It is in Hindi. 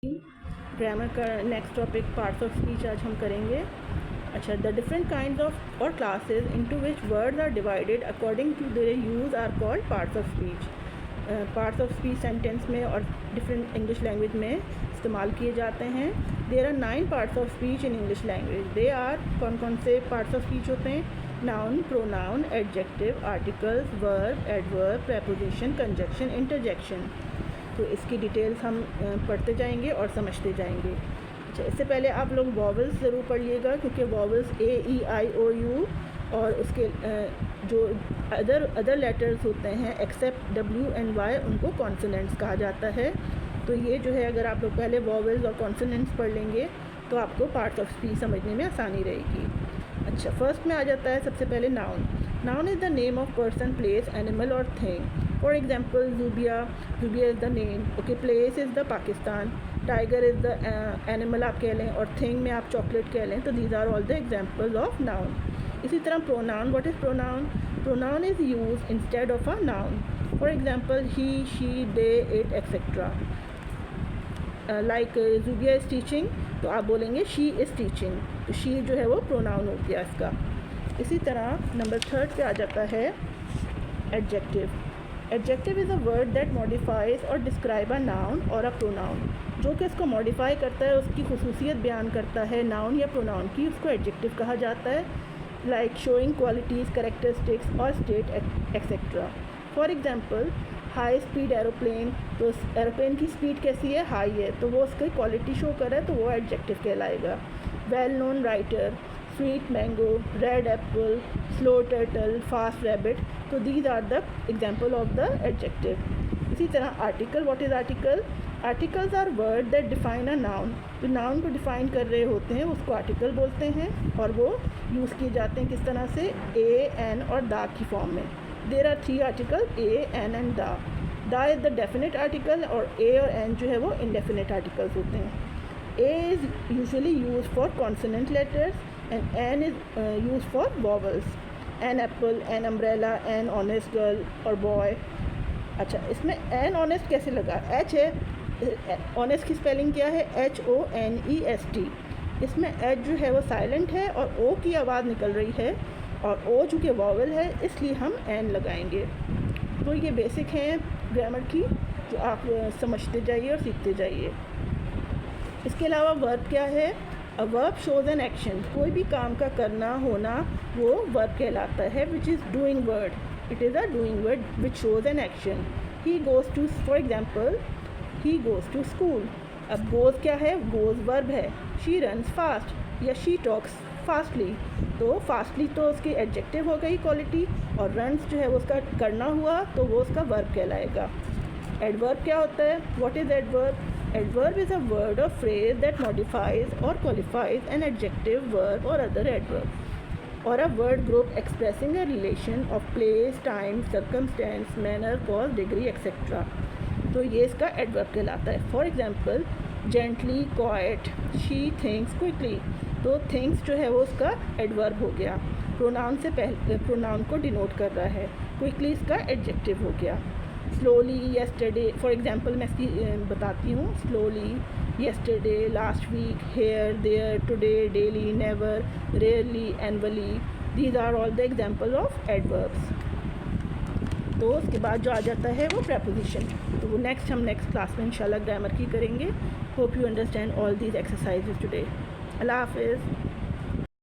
ग्रामर का next topic parts of speech आज हम करेंगे। अच्छा, द डिफरेंट काइंड्स ऑफ और classes into which words are divided according to their use are called parts of speech. Parts of speech sentence में और डिफरेंट इंग्लिश लैंग्वेज में इस्तेमाल किए जाते हैं। There are 9 parts of speech in English language. They are कौन कौन से पार्ट्स ऑफ स्पीच होते हैं? Noun, pronoun, adjective, articles, verb, adverb, preposition, conjunction, interjection. तो इसकी डिटेल्स हम पढ़ते जाएंगे और समझते जाएंगे। अच्छा, इससे पहले आप लोग वॉवल्स ज़रूर पढ़िएगा, क्योंकि वॉवल्स A-E-I-O-U और उसके जो अदर लेटर्स होते हैं एक्सेप्ट W एंड Y, उनको कॉन्सोनेंट्स कहा जाता है। तो ये जो है, अगर आप लोग पहले वॉवल्स और कॉन्सोनेंट्स पढ़ लेंगे तो आपको पार्ट्स ऑफ स्पीच समझने में आसानी रहेगी। अच्छा, फर्स्ट में आ जाता है सबसे पहले noun. Noun is the name of person, place, animal और thing. For example, Zubia is the name. Okay, place is the Pakistan. Tiger is the animal आप कह लें, और thing में आप chocolate कह लें। तो these are all the examples of noun. इसी तरह pronoun. What is pronoun? Pronoun is used instead of a noun. For example, he, she, they, it, etc. Like Zubia is teaching, तो आप बोलेंगे she is teaching. तो she जो है वो pronoun हो गया इसका। इसी तरह नंबर 3 पे आ जाता है adjective. Adjective is a word that modifies or describe a noun or a pronoun. जो कि इसको मॉडिफाई करता है, उसकी खसूसियत बयान करता है नाउन या प्रोनाउन की, उसको एडजेक्टिव कहा जाता है। लाइक शोइंग क्वालिटीज़, कैरेक्टरिस्टिक्स और state etcetera. For example, high speed aeroplane, तो एरोप्लेन की स्पीड कैसी है? हाई है, तो वो उसकी क्वालिटी शो कर रहा है, तो वो एडजेक्टिव कहलाएगा। Well known writer, sweet mango, red apple, slow turtle, fast rabbit. तो these are the example of the adjective. इसी तरह article. What is article? Articles are word that define a noun. जो नाउन को डिफाइन कर रहे होते हैं उसको आर्टिकल बोलते हैं, और वो यूज़ किए जाते हैं किस तरह से? ए, एन और द की फॉर्म में। There are 3 article, a, an and the. The is the definite article, और ए और एन जो है वो इनडेफिनेट आर्टिकल्स होते हैं। A is usually used for consonant letters and N is used for vowels. An apple, an umbrella, an honest girl or boy. अच्छा, इसमें an honest कैसे लगा? H है, honest की स्पेलिंग क्या है? HONEST। इसमें H जो है वो साइलेंट है और O की आवाज़ निकल रही है, और O चूँकि वॉवल है इसलिए हम N लगाएंगे। तो ये बेसिक हैं ग्रामर की, जो आप समझते जाइए और सीखते जाइए। इसके अलावा वर्ब क्या है? A verb shows an action. कोई भी काम का करना, होना, वो वर्ब कहलाता है, which is doing word. It is a doing word which shows an action. He goes to, for example, he goes to school. अब गोज़ क्या है? गोज़ वर्ब है। शी रन्स फास्ट या शी टॉक्स फास्टली। तो फास्टली तो उसकी एडजेक्टिव हो गई क्वालिटी, और रन्स जो है वो उसका करना हुआ, तो वो उसका वर्ब कहलाएगा। एडवर्ब क्या होता है? What is adverb? Adverb is a word or phrase that modifies or qualifies an adjective, verb or other adverb, or a word group expressing a relation of place, time, circumstance, manner, cause, degree, etc. तो ये इसका adverb कहलाता है। For example, gently, quiet, she thinks quickly। तो thinks जो है वो उसका adverb हो गया, pronoun से पहले pronoun को denote कर रहा है। quickly इसका adjective हो गया। स्लोली, येस्टरडे, फॉर एग्जांपल मैं इसकी बताती हूँ। Slowly, yesterday, last week, here, there, today, daily, never, rarely, annually. These are all the example of adverbs. तो उसके बाद जो आ जाता है वो प्रेपोजिशन। तो वो हम नेक्स्ट क्लास में इंशाल्लाह ग्रामर की करेंगे। Hope you understand all these exercises today. अल्लाह हाफिज़।